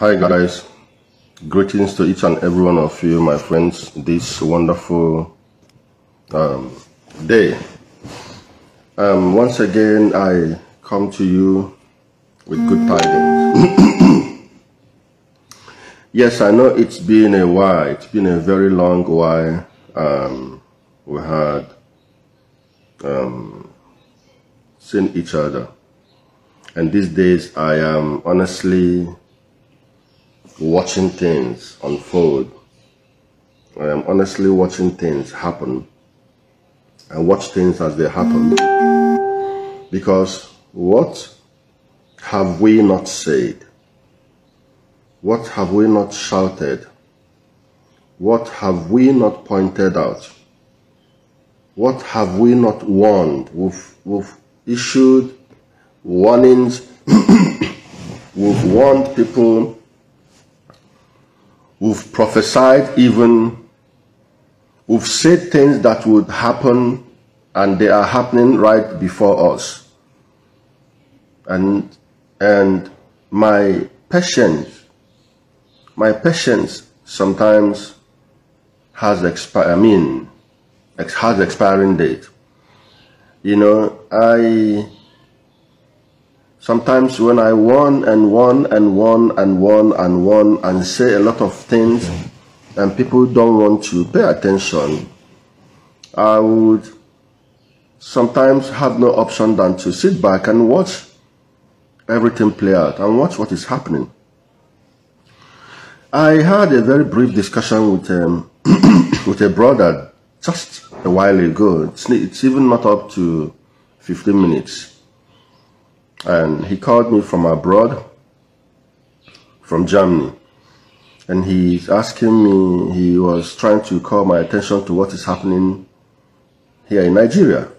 Hi guys, greetings to each and every one of you, my friends, this wonderful day. Once again, I come to you with good tidings. Yes, I know it's been a while, it's been a very long while. We had seen each other, and these days I am honestly watching things unfold. I am honestly watching things happen and watch things as they happen, because what have we not said? What have we not shouted? What have we not pointed out? What have we not warned? We've issued warnings. We've warned people. We've prophesied even. We've said things that would happen, and they are happening right before us. And my patience sometimes has expiring date. You know, sometimes when I warn and say a lot of things and people don't want to pay attention, I would sometimes have no option than to sit back and watch everything play out and watch what is happening. I had a very brief discussion with with a brother just a while ago. It's even not up to 15 minutes. And he called me from abroad, from Germany. And he's asking me, he was trying to call my attention to what is happening here in Nigeria.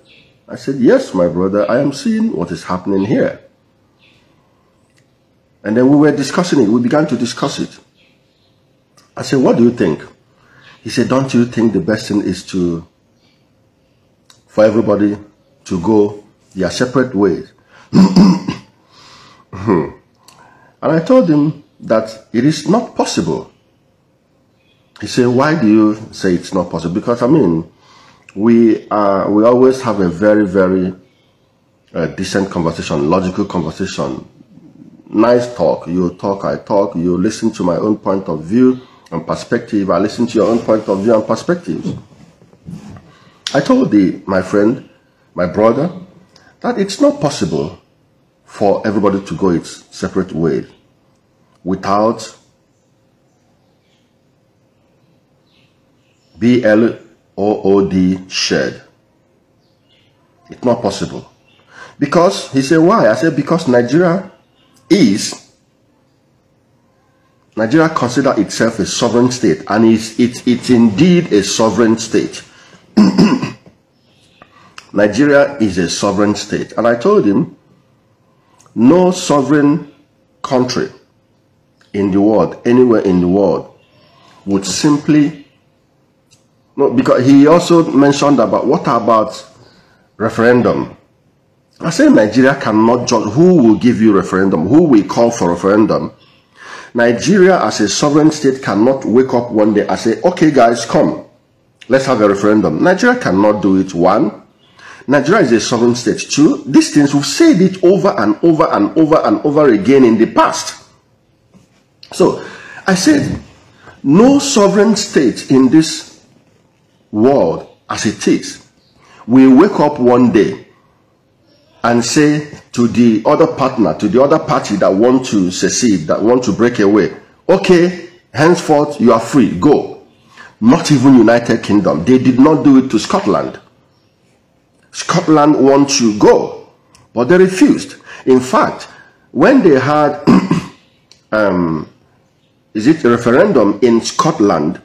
I said, yes, my brother, I am seeing what is happening here. And then we were discussing it. We began to discuss it. I said, what do you think? He said, don't you think the best thing is for everybody to go their separate ways? And I told him that it is not possible. He said, why do you say it's not possible? Because I mean, we always have a very, very decent conversation, logical conversation, nice talk. You talk, I talk, you listen to my own point of view and perspective, I listen to your own point of view and perspectives. I told my friend, my brother, that it's not possible for everybody to go its separate way without BLOOD shared. It's not possible. Because, he said, why? I said, because Nigeria considers itself a sovereign state, and it's indeed a sovereign state. Nigeria is a sovereign state. And I told him, no sovereign country in the world, anywhere in the world, would simply, no, because he also mentioned about, what about referendum? I said, Nigeria cannot judge who will give you referendum, who will call for referendum. Nigeria as a sovereign state cannot wake up one day and say, okay guys, come, let's have a referendum. Nigeria cannot do it. One, Nigeria is a sovereign state. Two, these things, we've said it over and over and over and over again in the past. So I said, no sovereign state in this world as it is will wake up one day and say to the other partner, to the other party that want to secede, that want to break away, okay, henceforth you are free, go. Not even United Kingdom. They did not do it to Scotland. Scotland wants to go, but they refused. In fact, when they had is it a referendum in Scotland,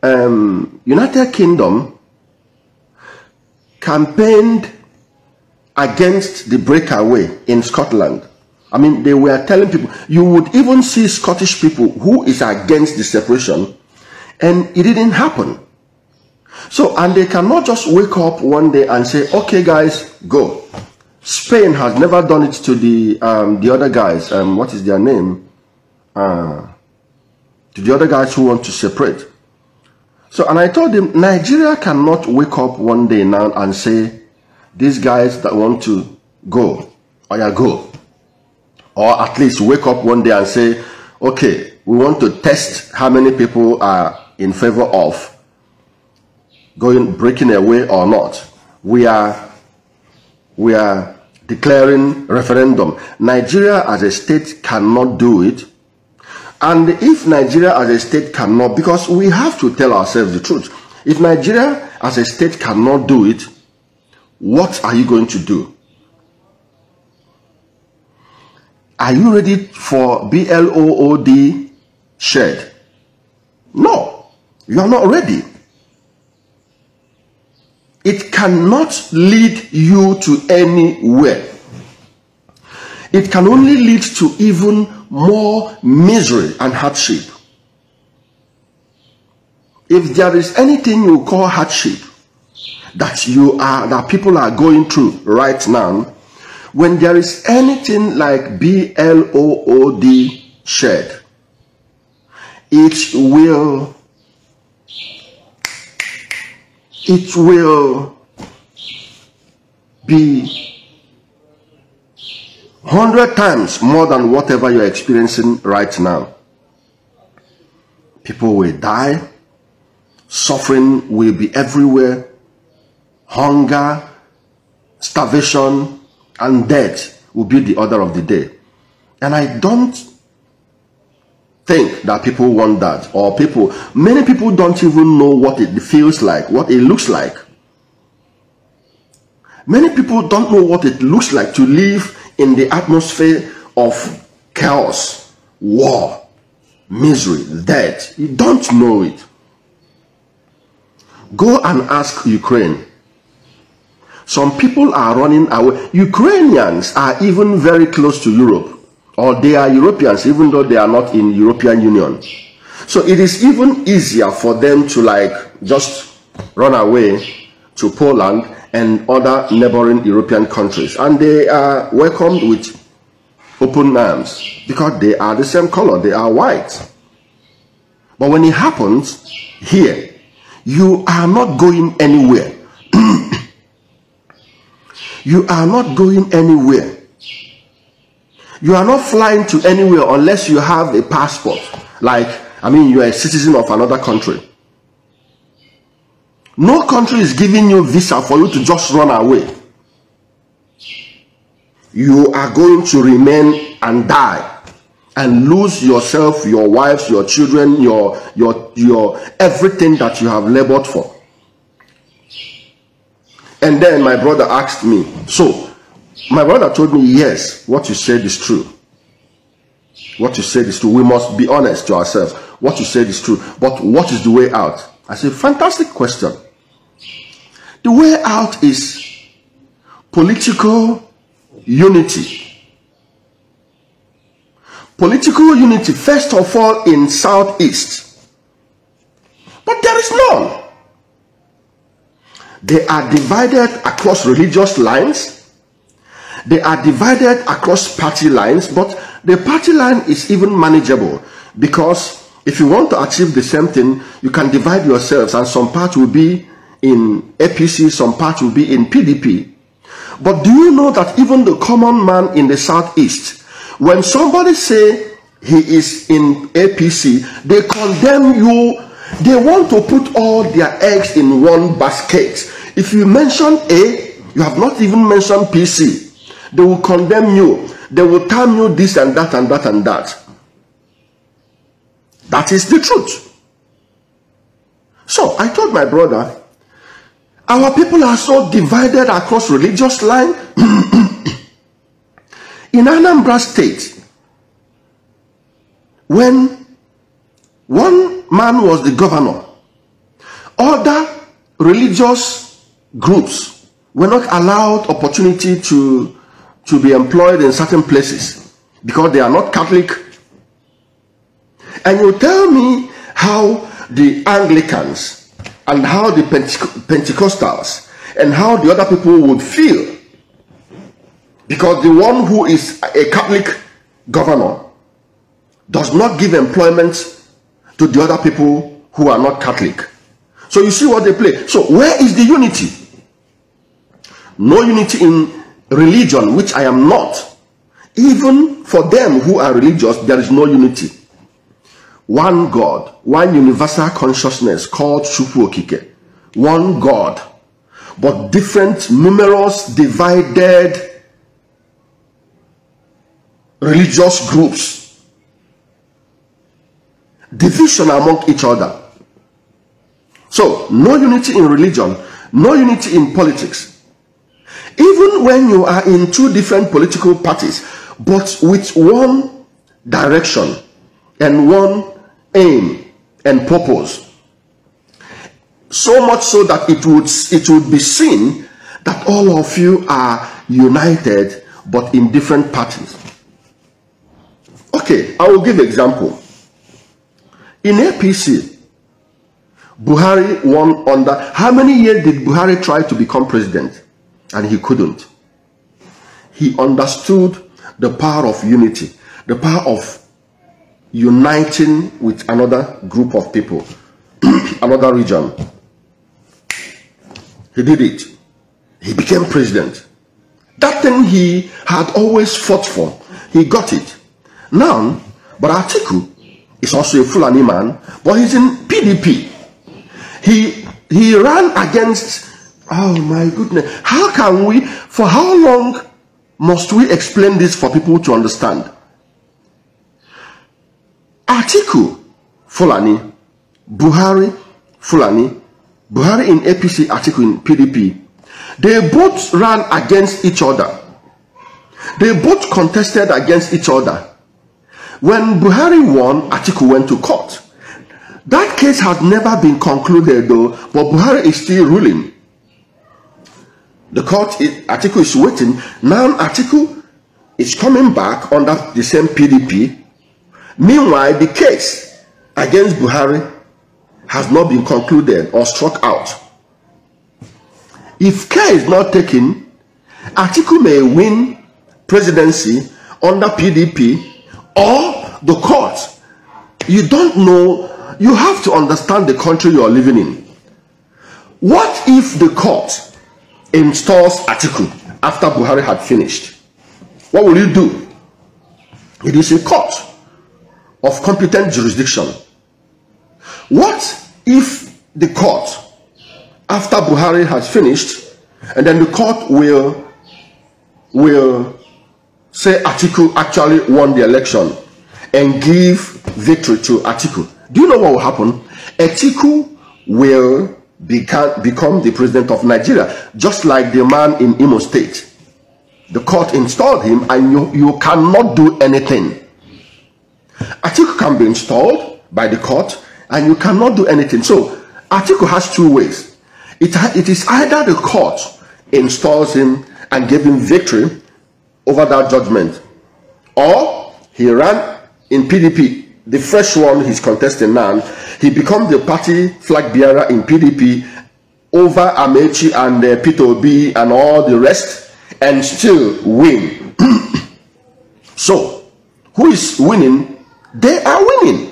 United Kingdom campaigned against the breakaway in Scotland. I mean, they were telling people, you would even see Scottish people who is against the separation, and it didn't happen. So, and they cannot just wake up one day and say, okay guys, go. Spain has never done it to the other guys. What is their name? To the other guys who want to separate. So, and I told him, Nigeria cannot wake up one day now and say, these guys that want to go, or yeah, go. Or at least wake up one day and say, okay, we want to test how many people are in favor of breaking away or not. We are declaring referendum. Nigeria as a state cannot do it. And if Nigeria as a state cannot, because we have to tell ourselves the truth. If Nigeria as a state cannot do it, what are you going to do? Are you ready for BLOOD shed? No, you are not ready. It cannot lead you to anywhere. It can only lead to even more misery and hardship. If there is anything you call hardship that people are going through right now, when there is anything like BLOOD shed, it will be 100 times more than whatever you're experiencing right now. People will die. Suffering will be everywhere. Hunger, starvation, and death will be the order of the day. And I don't think that people want that. Or many people don't even know what it feels like, what it looks like. Many people don't know what it looks like to live in the atmosphere of chaos, war, misery, death. You don't know it. Go and ask Ukraine. Some people are running away. Ukrainians are even very close to Europe, or they are Europeans even though they are not in European Union. So it is even easier for them to just run away to Poland and other neighboring European countries, and they are welcomed with open arms because they are the same color, they are white. But when it happens here, you are not going anywhere. You are not going anywhere. You are not flying to anywhere unless you have a passport. You are a citizen of another country. No country is giving you visa for you to just run away. You are going to remain and die and lose yourself, your wives, your children, your everything that you have labored for. And then my brother asked me, so my brother told me, yes, what you said is true. What you said is true. We must be honest to ourselves. What you said is true. But what is the way out? I said, fantastic question. The way out is political unity. Political unity, first of all, in Southeast. But there is none. They are divided across religious lines. They are divided across party lines, but the party line is even manageable, because if you want to achieve the same thing, you can divide yourselves, and some part will be in APC, some part will be in PDP. But do you know that even the common man in the Southeast, when somebody say he is in APC, they condemn you. They want to put all their eggs in one basket. If you mention A, you have not even mentioned PC. They will condemn you. They will tell you this and that and that and that. That is the truth. So I told my brother, our people are so divided across religious lines. In Anambra State, when one man was the governor, other religious groups were not allowed opportunity to be employed in certain places because they are not Catholic. And you tell me how the Anglicans and how the Pentecostals and how the other people would feel Because the one who is a Catholic governor does not give employment to the other people who are not Catholic. So you see what they play. So where is the unity? No unity in religion, which I am not. Even for them who are religious, there is no unity. One God, one universal consciousness called Chukwu Okike. One God, but different, numerous, divided religious groups. Division among each other. So, no unity in religion, no unity in politics. Even when you are in two different political parties, but with one direction and one aim and purpose. So much so that it would be seen that all of you are united, but in different parties. Okay, I will give an example. In APC, Buhari won under, how many years did Buhari try to become president? And he couldn't. He understood the power of unity, the power of uniting with another group of people, another region. He did it. He became president. That thing he had always fought for, he got it. Now, but Atiku is also a Fulani man, but he's in PDP. He ran against, oh my goodness, how can we, for how long must we explain this for people to understand? Atiku, Fulani, Buhari, Fulani, Buhari in APC, Atiku in PDP, they both ran against each other. They both contested against each other. When Buhari won, Atiku went to court. That case has never been concluded though, but Buhari is still ruling. The court, Atiku is waiting. Now Atiku is coming back under the same PDP. Meanwhile, the case against Buhari has not been concluded or struck out. If care is not taken, Atiku may win presidency under PDP or the court. You don't know. You have to understand the country you are living in. What if the court installs Atiku after Buhari had finished? What will you do? It is a court of competent jurisdiction. What if the court, after Buhari has finished, and then the court will say Atiku actually won the election and give victory to Atiku? Do you know what will happen? Atiku will become the president of Nigeria, just like the man in Imo State. The court installed him and you cannot do anything. Atiku can be installed by the court and you cannot do anything. So Atiku has two ways. It is either the court installs him and gives him victory over that judgment, or he ran in PDP, the fresh one he's contesting now, he becomes the party flag bearer in PDP over Amechi and Peter Obi and all the rest, and still win. So, who is winning? They are winning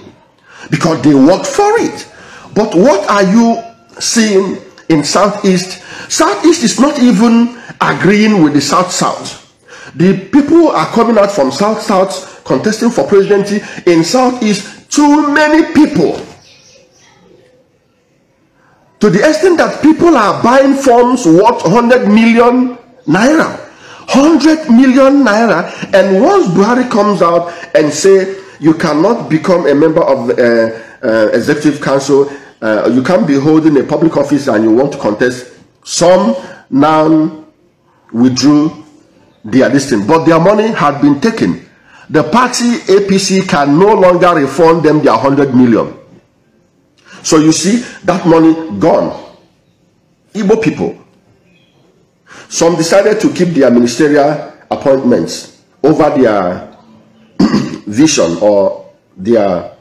because they worked for it. But what are you seeing in Southeast? Southeast is not even agreeing with the South-South. The people are coming out from South-South contesting for presidency. In Southeast, too many people. To the extent that people are buying forms worth 100 million naira. 100 million naira. And once Buhari comes out and say, you cannot become a member of the executive council, you can't be holding a public office and you want to contest, some now withdrew their listing, but their money had been taken. The party APC can no longer refund them their 100 million. So you see that money gone. Igbo people, some decided to keep their ministerial appointments over their vision or their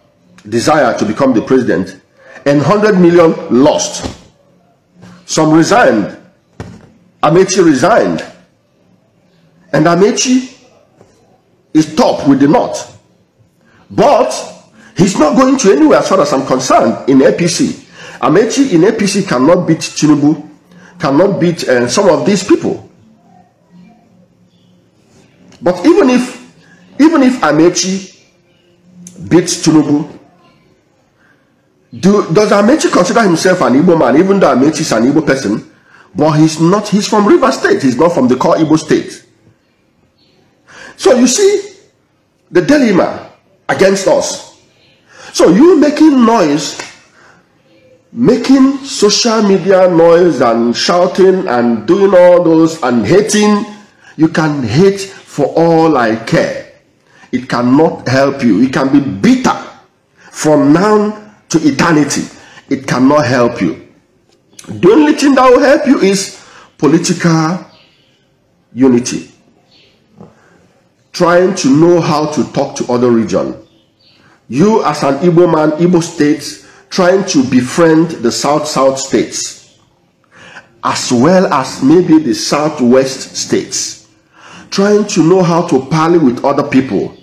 desire to become the president, and 100 million lost. Some resigned. Amechi resigned. And Amechi is top with the North. But he's not going to anywhere as far as I'm concerned in APC. Amechi in APC cannot beat Tinubu, cannot beat some of these people. But even if Amechi beats Tinubu, does Amechi consider himself an Igbo man, even though Amechi is an Igbo person? But he's not, he's from River State, he's not from the core Igbo state. So you see the dilemma against us. So you making noise, making social media noise and shouting and doing all those and hating, you can hate for all I care. It cannot help you. It can be bitter from now to eternity. It cannot help you. The only thing that will help you is political unity. Trying to know how to talk to other regions. You as an Igbo man, Igbo states, trying to befriend the South states, as well as maybe the Southwest states. Trying to know how to parley with other people.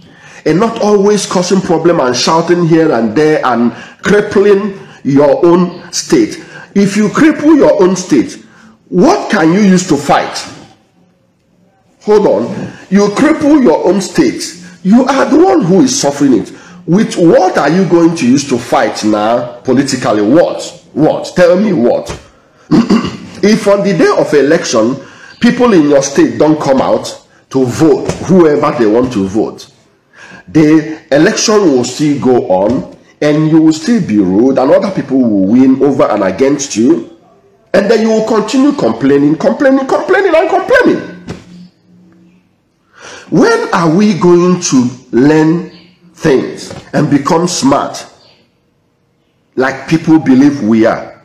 And not always causing problem and shouting here and there and crippling your own state. If you cripple your own state, what can you use to fight? Hold on. You cripple your own state. You are the one who is suffering it. With what are you going to use to fight now politically? What? Tell me what? If on the day of election, people in your state don't come out to vote whoever they want to vote, the election will still go on and you will still be ruled and other people will win over and against you, and then you will continue complaining. When are we going to learn things and become smart like people believe we are?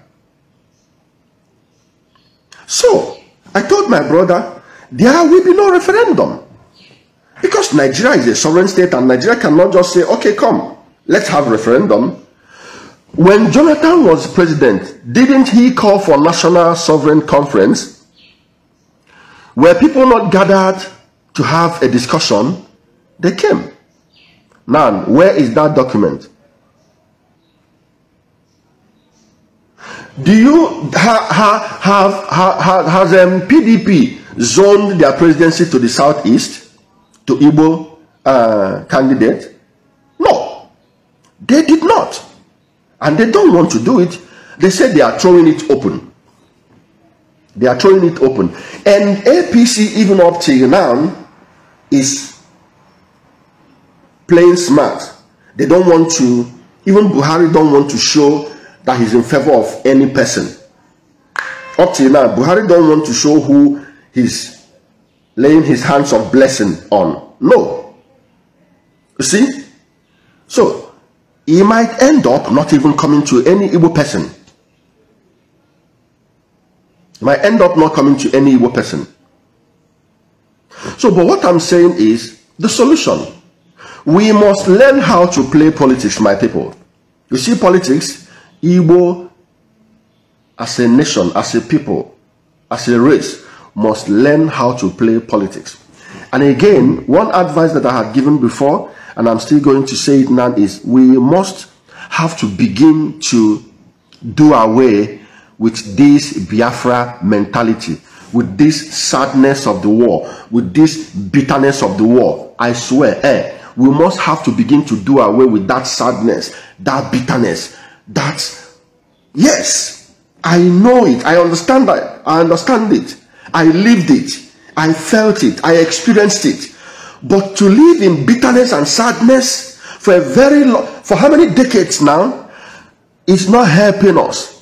So I told my brother there will be no referendum, because Nigeria is a sovereign state and Nigeria cannot just say, okay, come, let's have referendum. When Jonathan was president, didn't he call for national sovereign conference? Were people not gathered to have a discussion? They came. Now, where is that document? Do you has PDP zoned their presidency to the southeast, to Igbo candidate? No, they did not, and they don't want to do it. They said they are throwing it open. They are throwing it open, and APC even up till now is playing smart. They don't want to, even Buhari don't want to show that he's in favor of any person. Up till now, Buhari don't want to show who he's laying his hands of blessing on. No. You see? So, he might end up not even coming to any Igbo person. He might end up not coming to any Igbo person. So, but what I'm saying is, the solution. We must learn how to play politics, my people. You see, politics, Igbo as a nation, as a people, as a race, must learn how to play politics. And again, one advice that I had given before, and I'm still going to say it now, is we must have to begin to do away with this Biafra mentality, with this sadness of the war, with this bitterness of the war. I swear, we must have to begin to do away with that sadness, that bitterness, yes, I know it, I understand that, I understand it, I lived it, I felt it, I experienced it. But to live in bitterness and sadness for a very long, for how many decades now, it's not helping us.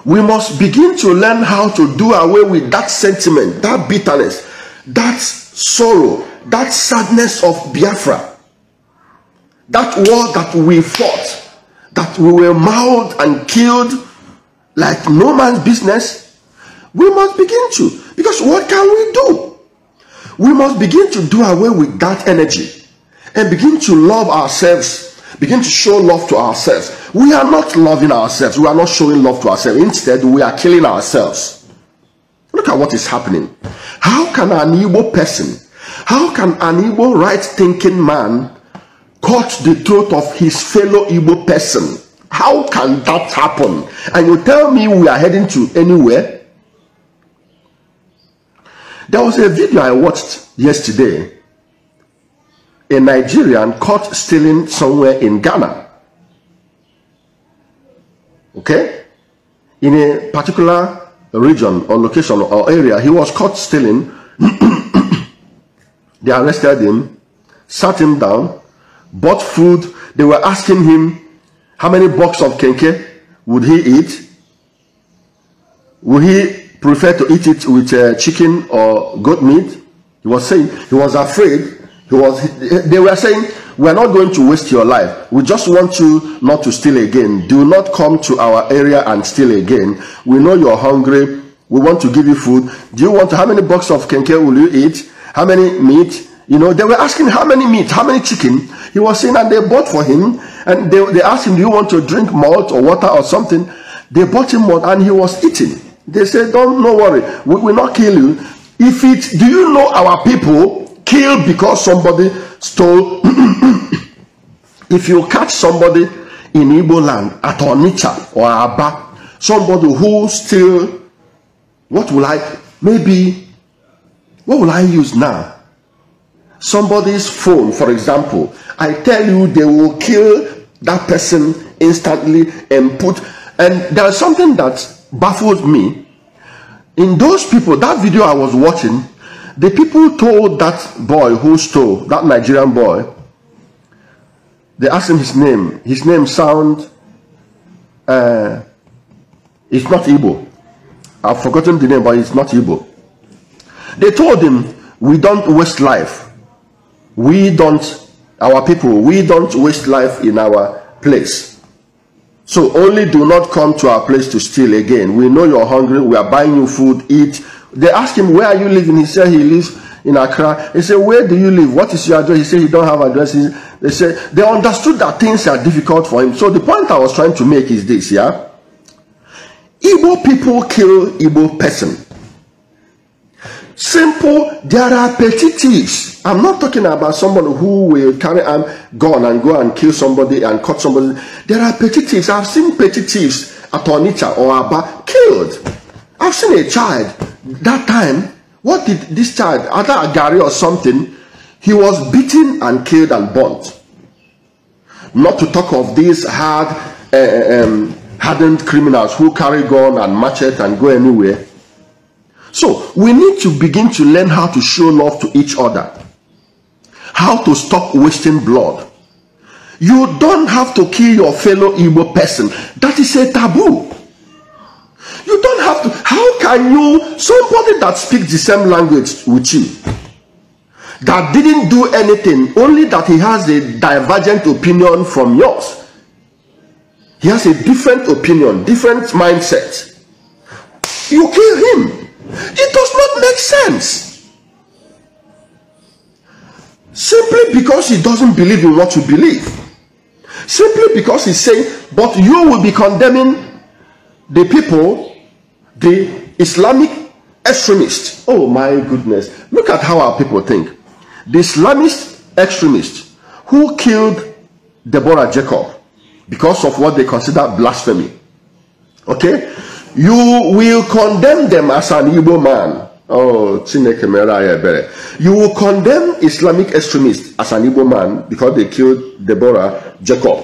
We must begin to learn how to do away with that sentiment, that bitterness, that sorrow, that sadness of Biafra, that war that we fought, that we were mauled and killed like no man's business. We must begin to, because what can we do? We must begin to do away with that energy and begin to love ourselves, begin to show love to ourselves. We are not loving ourselves, we are not showing love to ourselves. Instead, we are killing ourselves. Look at what is happening. How can an Igbo person, how can an Igbo right-thinking man cut the throat of his fellow Igbo person? How can that happen? And you tell me we are heading to anywhere? There was a video I watched yesterday. A Nigerian caught stealing somewhere in Ghana. Okay? In a particular region or location or area, he was caught stealing. They arrested him, sat him down, bought food. They were asking him how many boxes of kenke would he eat. Would he prefer to eat it with chicken or goat meat? He was saying he was afraid. They were saying, we are not going to waste your life. We just want you not to steal again. Do not come to our area and steal again. We know you're hungry. We want to give you food. Do you want to, how many boxes of kenke will you eat? How many meat? You know, they were asking how many meat, how many chicken. He was saying, and they bought for him. And they asked him, do you want to drink malt or water or something? They bought him malt and he was eating. They said, no worry. We will not kill you. Do you know our people killed because somebody stole? If you catch somebody in Igbo land at Onitsha or Aba, somebody who steal, what will I use now? Somebody's phone, for example. I tell you, they will kill that person instantly and there is something that baffles me. In those people, that video I was watching, the people told that boy who stole, that Nigerian boy, they asked him his name. His name sounds, it's not Igbo. I've forgotten the name, but it's not Igbo. They told him, we don't waste life. Our people, we don't waste life in our place. So only do not come to our place to steal again. We know you're hungry. We are buying you food, eat. They asked him, where are you living? He said he lives in Accra. They said, where do you live? What is your address? He said he don't have addresses. They said they understood that things are difficult for him. So the point I was trying to make is this, yeah? Igbo people kill Igbo person. Simple, there are petty thieves. I'm not talking about someone who will carry a gun and go and kill somebody and cut somebody. There are petty thieves. I've seen petty thieves at Onitsha or Aba killed. I've seen a child. That time, what did this child, either a Gary or something, he was beaten and killed and burnt. Not to talk of these hardened criminals who carry gun and machete and go anywhere. So we need to begin to learn how to show love to each other. How to stop wasting blood. You don't have to kill your fellow Igbo person. That is a taboo. You don't have to. How can you, somebody that speaks the same language with you, that didn't do anything, only that he has a divergent opinion from yours. He has a different opinion, different mindset. You kill him. It does not make sense. Simply because he doesn't believe in what you believe. Simply because he's saying, but you will be condemning the people, the Islamic extremists. Oh my goodness. Look at how our people think. The Islamist extremists who killed Deborah Jacob because of what they consider blasphemy. Okay? You will condemn them as an Igbo man. Oh, Chineke Meraya Bere. You will condemn Islamic extremists as an Igbo man because they killed Deborah Jacob.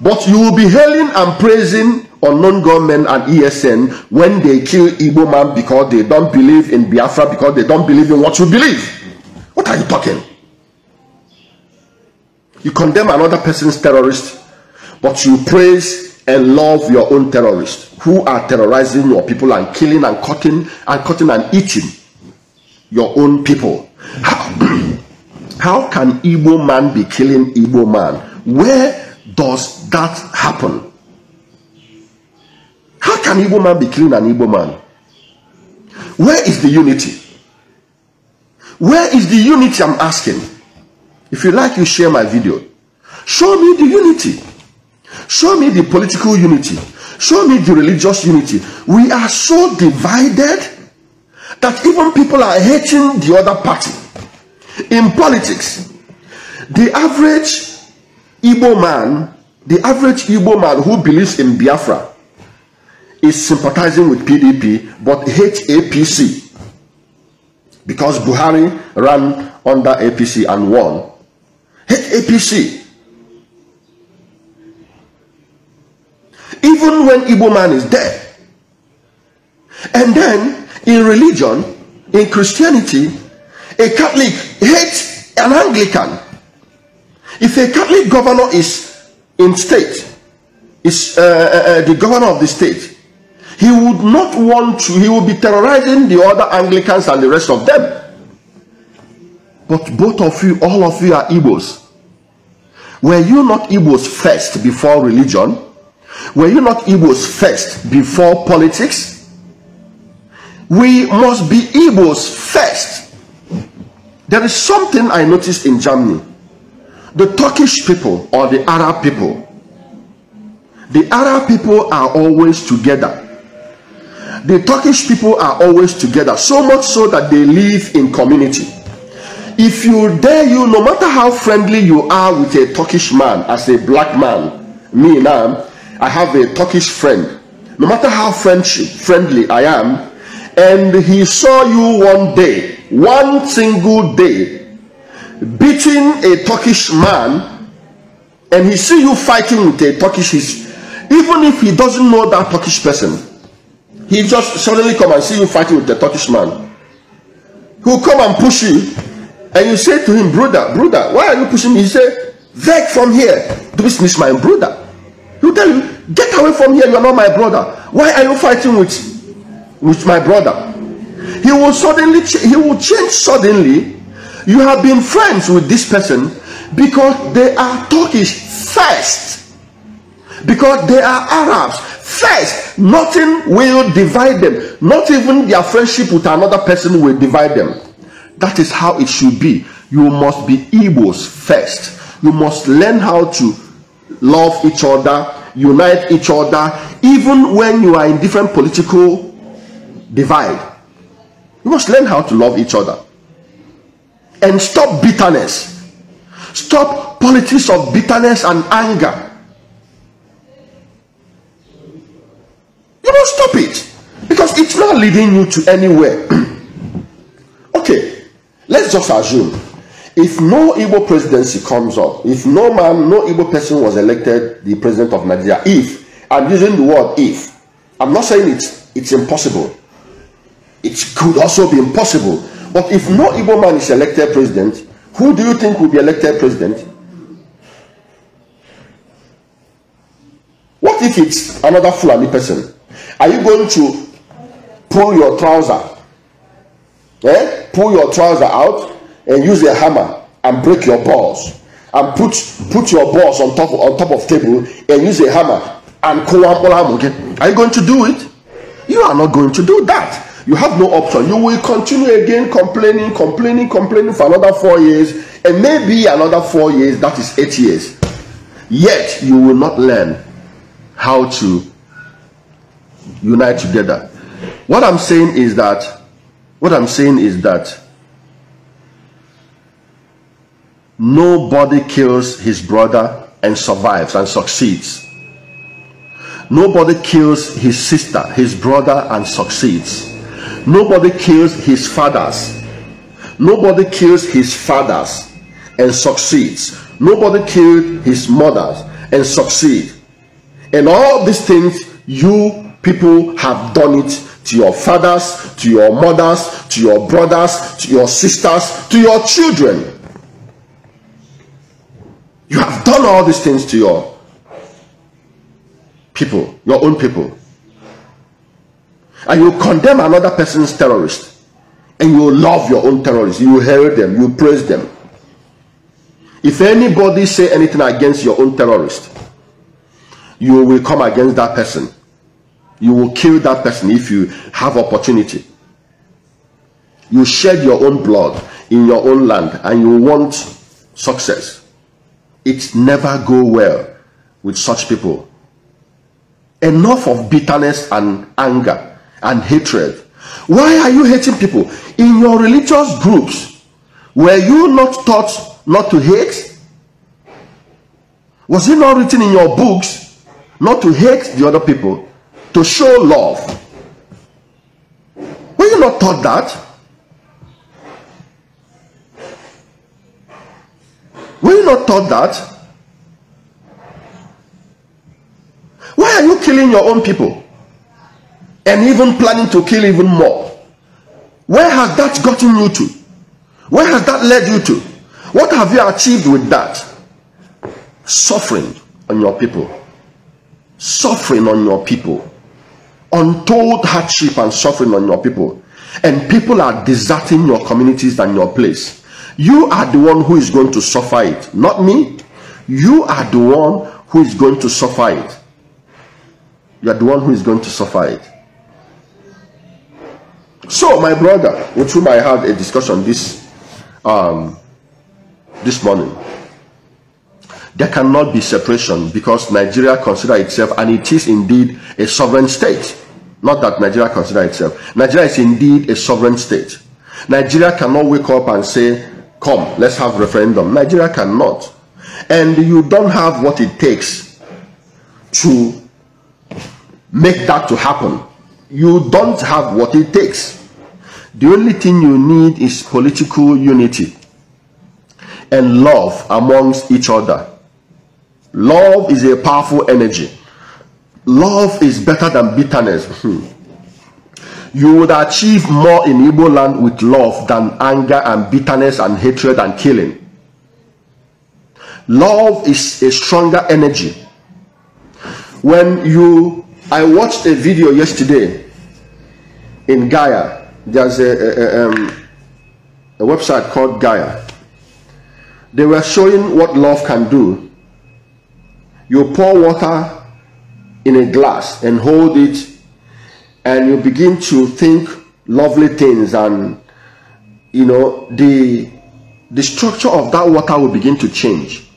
But you will be hailing and praising unknown government and ESN when they kill Igbo man because they don't believe in Biafra, because they don't believe in what you believe. What are you talking? You condemn another person's terrorist, but you praise and love your own terrorists who are terrorizing your people and killing and cutting and eating your own people. How can Igbo man be killing Igbo man? Where does that happen? How can Igbo man be killing an Igbo man? Where is the unity? Where is the unity, I'm asking? If you like, you share my video. Show me the unity. Show me the political unity. Show me the religious unity. We are so divided. that even people are hating the other party. In politics, the average Igbo man who believes in Biafra is sympathizing with PDP but hates APC because Buhari ran under APC and won. Hate APC. Even when Igbo man is dead. And then in religion, in Christianity, a Catholic hates an Anglican. If a Catholic governor is in state, is the governor of the state, he would not want to, he will be terrorizing the other Anglicans and the rest of them. But both of you, all of you are Igbos. Were you not Igbos first before religion? Were you not Igbos first before politics? We must be Igbos first. There is something I noticed in Germany. The Turkish people or the Arab people are always together. The Turkish people are always together, so much so that they live in community. If you dare, no matter how friendly you are with a Turkish man, as a black man, me now, I have a Turkish friend. No matter how friendly I am, and he saw you one day, one single day, beating a Turkish man, and he see you fighting with a Turkish, even if he doesn't know that Turkish person, he just suddenly come and see you fighting with a Turkish man. He'll come and push you, and you say to him, brother, why are you pushing me? He say, weg from here. Du bist nicht mein brother. He'll tell you, get away from here, you are not my brother. Why are you fighting with my brother? He will change suddenly. You have been friends with this person because they are Turkish first, because they are Arabs first. Nothing will divide them. Not even their friendship with another person will divide them. That is how it should be. You must be Igbos first. You must learn how to love each other, unite each other, even when you are in different political divide. You must learn how to love each other. And stop bitterness. Stop politics of bitterness and anger. You must stop it, because it's not leading you to anywhere. Okay, let's just assume if no Igbo presidency comes up, if no Igbo person was elected the president of Nigeria, if, I'm using the word if, I'm not saying it's impossible. It could also be impossible. But if no Igbo man is elected president, who do you think will be elected president? What if it's another Fulani person? Are you going to pull your trouser? Pull your trouser out and use a hammer and break your balls, and put your balls on top of table and use a hammer and are you going to do it? You are not going to do that. You have no option. You will continue again complaining for another 4 years, and maybe another 4 years, that is 8 years. Yet you will not learn how to unite together. What I'm saying is that nobody kills his brother and survives and succeeds. Nobody kills his sister, his brother, and succeeds. Nobody kills his fathers. Nobody kills his fathers and succeeds. Nobody killed his mothers and succeed. And all these things, you people have done it to your fathers, to your mothers, to your brothers, to your sisters, to your children. You have done all these things to your people, your own people. And you condemn another person's terrorist, and you love your own terrorists. You hail them, you praise them. If anybody say anything against your own terrorist, you will come against that person. You will kill that person if you have opportunity. You shed your own blood in your own land, and you want success. It never go well with such people. Enough of bitterness and anger and hatred. Why are you hating people? In your religious groups, were you not taught not to hate? Was it not written in your books not to hate the other people, to show love? Were you not taught that? Were you not taught that? Why are you killing your own people? And even planning to kill even more? Where has that gotten you to? Where has that led you to? What have you achieved with that? Suffering on your people. Suffering on your people. Untold hardship and suffering on your people. And people are deserting your communities and your place. You are the one who is going to suffer it, not me. You are the one who is going to suffer it. You are the one who is going to suffer it. So, my brother, with whom I had a discussion this morning, there cannot be separation because Nigeria considers itself, and it is indeed a sovereign state. Not that Nigeria considers itself. Nigeria is indeed a sovereign state. Nigeria cannot wake up and say, come, let's have referendum. Nigeria cannot. And you don't have what it takes to make that to happen. You don't have what it takes. The only thing you need is political unity and love amongst each other. Love is a powerful energy. Love is better than bitterness. You would achieve more in Igbo land with love than anger and bitterness and hatred and killing. Love is a stronger energy. I watched a video yesterday in Gaia. There's a website called Gaia. They were showing what love can do. You pour water in a glass and hold it, and you begin to think lovely things, and you know the structure of that water will begin to change.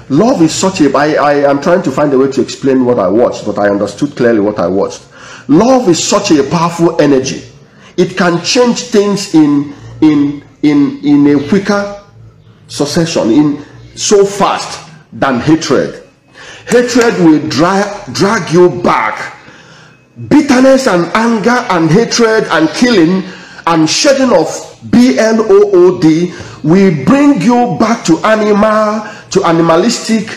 Love is such a I am trying to find a way to explain what I watched, but I understood clearly what I watched. Love is such a powerful energy. It can change things in a quicker succession, so fast than hatred. Hatred will drag you back. Bitterness and anger and hatred and killing and shedding of blood will bring you back to animalistic,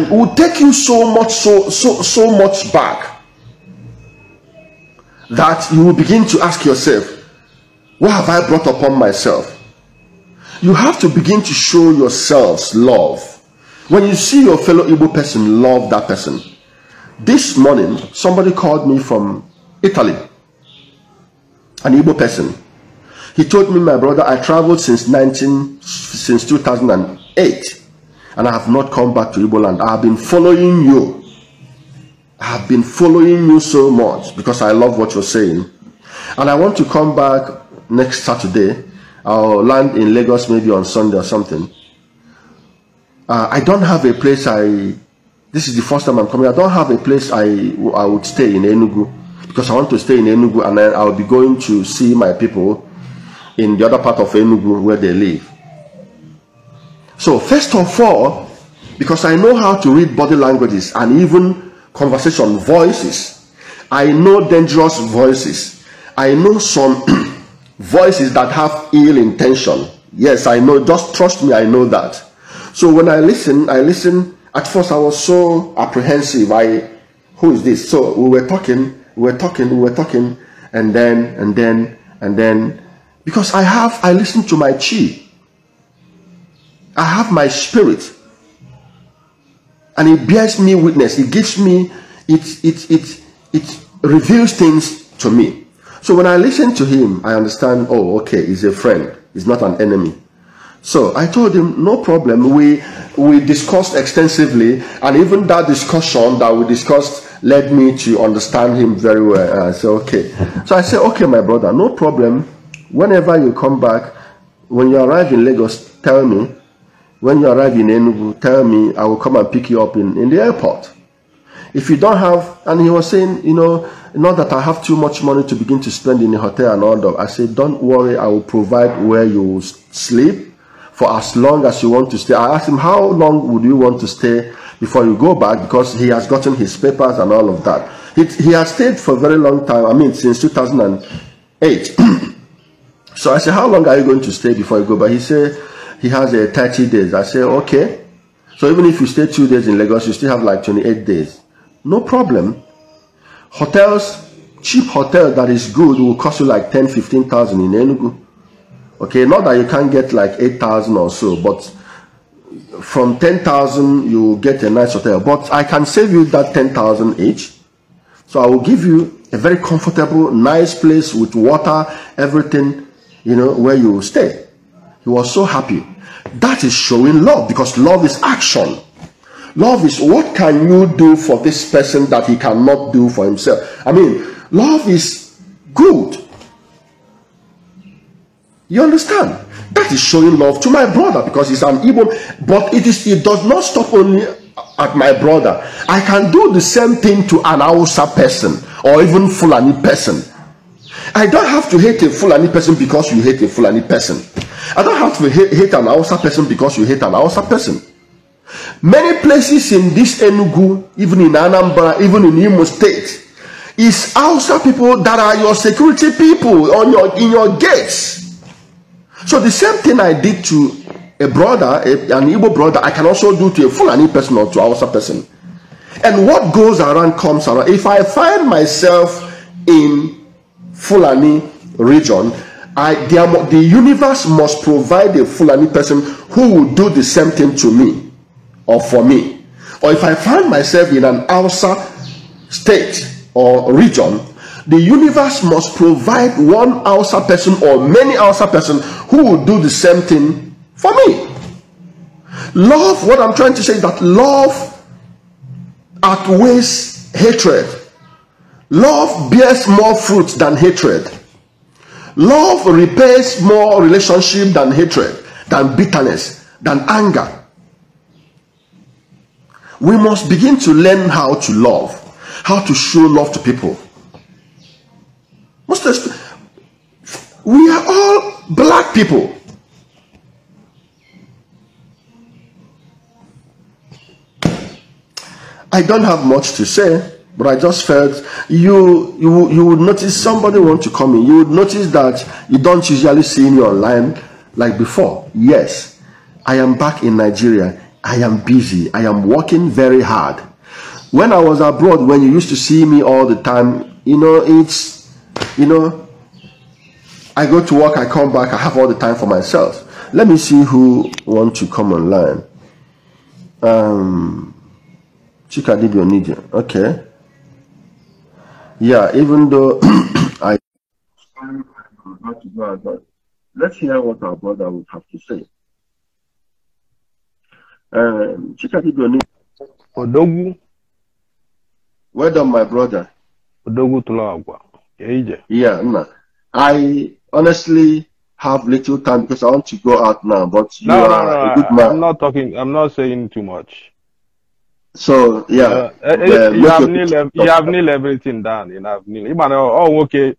will take you so much back that you will begin to ask yourself, what have I brought upon myself? You have to begin to show yourselves love. When you see your fellow Igbo person, love that person. This morning, somebody called me from Italy, an Igbo person. He told me, my brother, I traveled since 2008, and I have not come back to Igbo land. I have been following you. I have been following you so much because I love what you're saying. And I want to come back next Saturday. I'll land in Lagos maybe on Sunday or something. I don't have a place this is the first time I'm coming. I don't have a place I would stay in Enugu, because I want to stay in Enugu, and then I'll be going to see my people in the other part of Enugu where they live. So first of all, because I know how to read body languages and even conversation voices, I know dangerous voices. I know some voices that have ill intention. Yes, I know. Just trust me, I know that. So when I listen. At first I was so apprehensive. Who is this? So we were talking, and then, because I listen to my chi. I have my spirit, and it bears me witness. It gives me, it reveals things to me. So when I listen to him, I understand, oh, okay, he's a friend. He's not an enemy. So I told him, no problem. We discussed extensively, and even that discussion that we discussed led me to understand him very well. And I said, okay. So I said, okay, my brother, no problem. Whenever you come back, when you arrive in Lagos, tell me. When you arrive in Enugu, tell me. I will come and pick you up in the airport. If you don't have, and he was saying, you know, not that I have too much money to begin to spend in a hotel and all that. I said, don't worry, I will provide where you will sleep for as long as you want to stay. I asked him, how long would you want to stay before you go back? Because he has gotten his papers and all of that. He has stayed for a very long time, I mean, since 2008. So I said, how long are you going to stay before you go back? He said, he has 30 days. I said, okay. So even if you stay 2 days in Lagos, you still have like 28 days. No problem. Hotels, cheap hotel that is good will cost you like 10, 15,000 in Enugu. Okay, not that you can't get like 8,000 or so, but from 10,000 you get a nice hotel. But I can save you that 10,000 each. So I will give you a very comfortable, nice place with water, everything, you know, where you will stay. He was so happy. That is showing love, because love is action. Love is what can you do for this person that he cannot do for himself. I mean, love is good. You understand? That is showing love to my brother, because he's an Igbo. But it does not stop only at my brother. I can do the same thing to an Hausa person or even Fulani person. I don't have to hate a Fulani person because you hate a Fulani person. I don't have to hate an Hausa person because you hate an Hausa person. Many places in this Enugu, even in Anambra, even in Imo State, is Hausa people that are your security people in your gates. So the same thing I did to a brother, an Igbo brother, I can also do to a Fulani person or to a Hausa person. And what goes around comes around. If I find myself in Fulani region, the universe must provide a Fulani person who will do the same thing to me or for me. Or if I find myself in an Hausa state or region, the universe must provide one Hausa person or many Hausa persons who will do the same thing for me. Love, what I'm trying to say is that love outweighs hatred. Love bears more fruit than hatred. Love repairs more relationship than hatred, than bitterness, than anger. We must begin to learn how to love, how to show love to people. We are all black people. I don't have much to say, but I just felt you would notice somebody want to come in. You would notice that you don't usually see me online like before. Yes, I am back in Nigeria. I am busy. I am working very hard. When I was abroad, when you used to see me all the time, you know, I go to work, I come back, I have all the time for myself. Let me see who want to come online. Chika Dibionija. Okay. Yeah, even though I have to go out, but let's hear what our brother would have to say. Chika Dibionija. Odogu. Well done, my brother. Odogu Tulagwa. Yeah, no. I honestly have little time because I want to go out now, but you are a good man. I'm not talking, I'm not saying too much. So yeah, you have nailed everything down. You have nailed. Okay,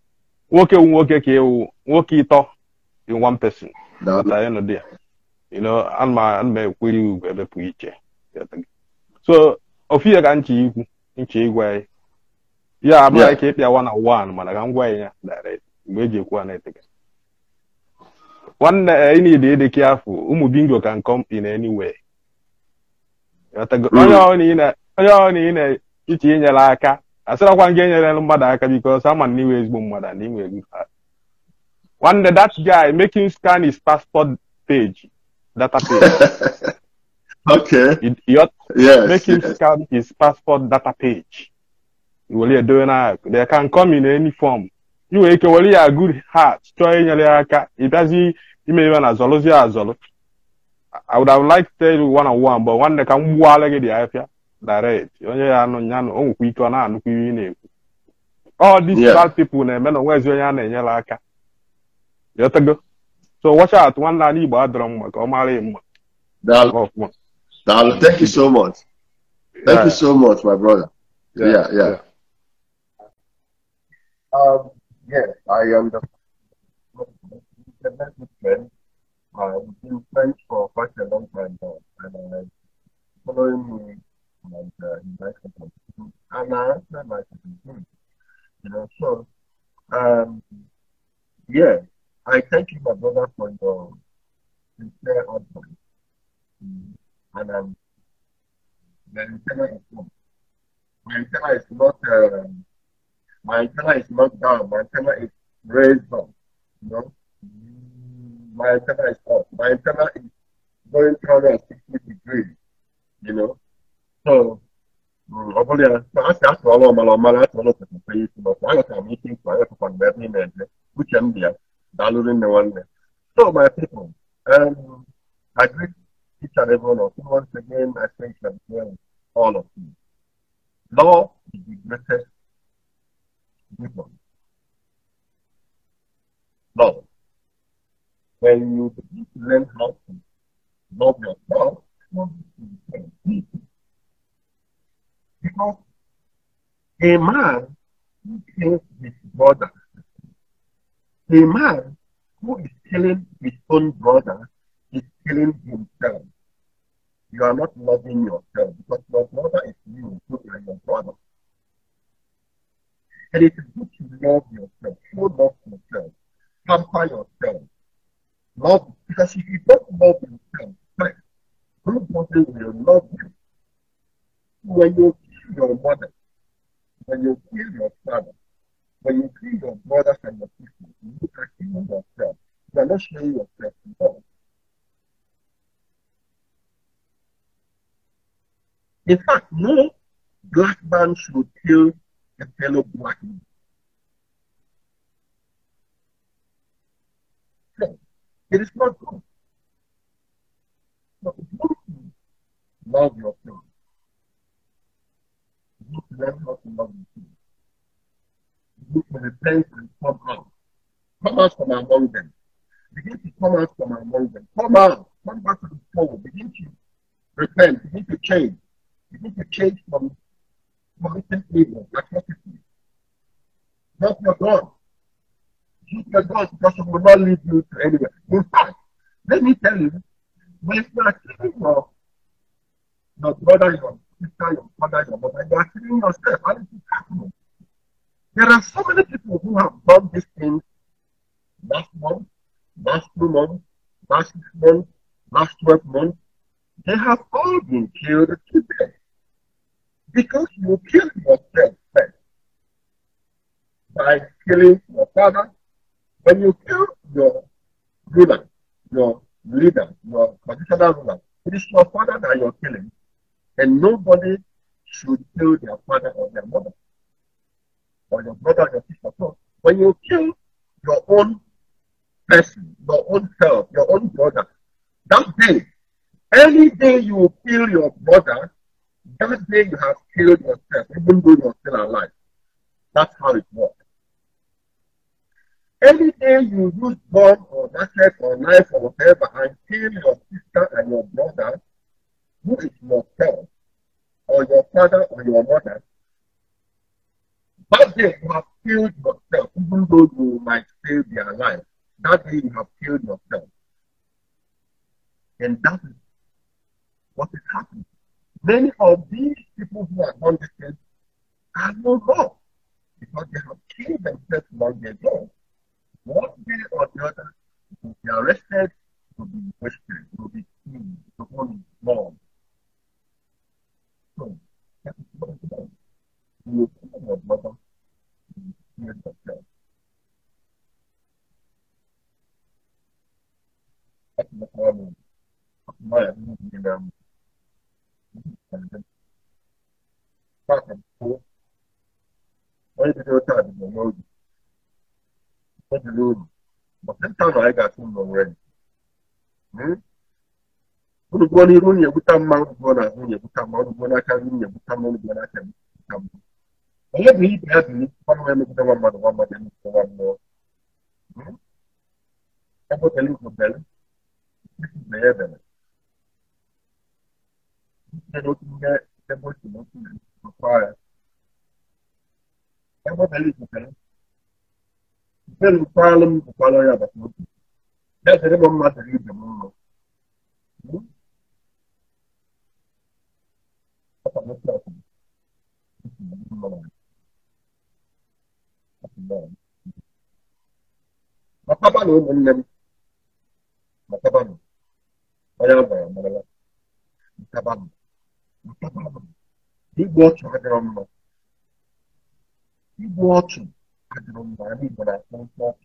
in one person. But I know there. You know, and my will be preacher. So, of you can cheat way. Yeah, I'm like it. 101, man. I'm going direct. One any day they careful. Umubingo can come in any way. Only in a laka. I said I want to get a because I'm a new age boom mother. One day that guy making scan his passport page, data page. Okay. Yes. Making scan his passport data page. You will do now. They can come in any form. You can only a good heart. Trying it doesn't even as well. I would have liked to tell you one-on-one, but one that can wall the idea direct. All these bad people, men, where's your yan and yalaka? So watch out, one lady badrum, or Mali. Thank you so much. Thank you so much, my brother. Yeah, yeah. Yes, I am the best friend. We've been friends for quite a long time now, and following me and in my company. And I answer my question, So, um, yeah, I thank you, my brother, for your sincere advice. Mm, And the antenna is not. My antenna is not. My antenna is not down. My antenna is raised up. You know, my antenna is up. My antenna is going 360 degrees. You know, so. Ọ bụrụ ya a sị asụ ọrụ ọmara ọmara asụ ọrụ pụtara isi n'ọsọ aghọtara m ike nkwa aghọtakwa mgbe ebe ị na-eje uche m dị ya daalụrụ nne nwanne. So my people, I greet each and every one of you once again. I thank you again, all of you. Love is the greatest weapon. Love. When you begin to learn how to love yourself, love is because a man who kills his brother, a man who is killing his own brother is killing himself. You are not loving yourself because your brother is you, so you are your brother. And it is good to love yourself, show love to yourself, pamper yourself. Love, because if you don't love yourself, first, nobody will love you. When you kill your mother, when you kill your father, when you kill your brothers and your sisters, you are killing yourself. You are not showing yourself love. In fact, no black man should kill a fellow black man. No, it is not good. So if you want to love yourself, you need to learn how to love yourself. You need to repent and come out. Come out from among them. Begin to come out from among them. Come out. Come back to the fold. Begin to repent. Begin to change. Begin to change from committing evil, atrocity. Not your God. Keep your God because it will not lead you to anywhere. In fact, let me tell you, when you are killing your brother, your sister, your father, your mother, you are killing yourself. How is it happening? There are so many people who have done these things last month, last 2 months, last 6 months, last 12 months. They have all been killed today. Because you killed yourself first by killing your father. When you kill your ruler, your leader, your traditional ruler, it is your father that you're killing. And nobody should kill their father or their mother, or your brother or your sister. So when you kill your own person, your own self, your own brother, that day, any day you kill your brother, that day you have killed yourself, even though you're still alive. That's how it works. Any day you use gun or machete or knife or whatever and kill your sister and your brother, who is yourself, or your father or your mother, that day you have killed yourself, even though you might still be alive. That day you have killed yourself. And that is what is happening. Many of these people who are done this thing are no more because they have killed themselves long ago. One day or the other, they will be arrested, to be questioned, to be seen, to go long. So, that is what it is. You kill your brother, you kill yourself. That's the problem. My opinion, back and forth. Why did you tell me the road? What the road? But this time I got him already. Unu gụọ n'iru unu egbute mma, unu gụọ n'azụ unu egbute mma, unu gụọ n'aka nri unu egbute mma, unu gụọ n'aka nri egbute mma. Onye bụ ibe ya biri ọnụ emegide nwa mmadụ emegide nwa mmụọ. Ebe obele ugwu bele, isi ibe ya ebele. Isi n'otu ihe ebe o si n'otu ọkwa ya. Everybody is okay. Then problem to follow you, but that's the one matter you do. Papa no one Papa no. I am Papa. He watch I He watching. I don't know. I mean, but I don't watch.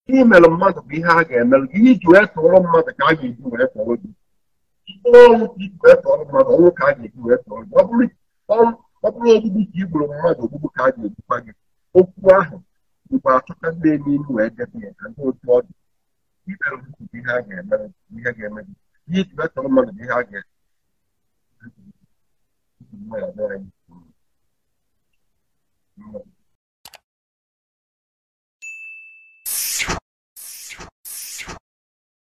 Email a month of behind and you need to ask for one month. I can't do it for you. All people for a month. All can't do it for you. All people mother who can't do it. Oh, wow. You are talking to me where get me and go to all the people behind and behind him. You need to ask for one month behind it.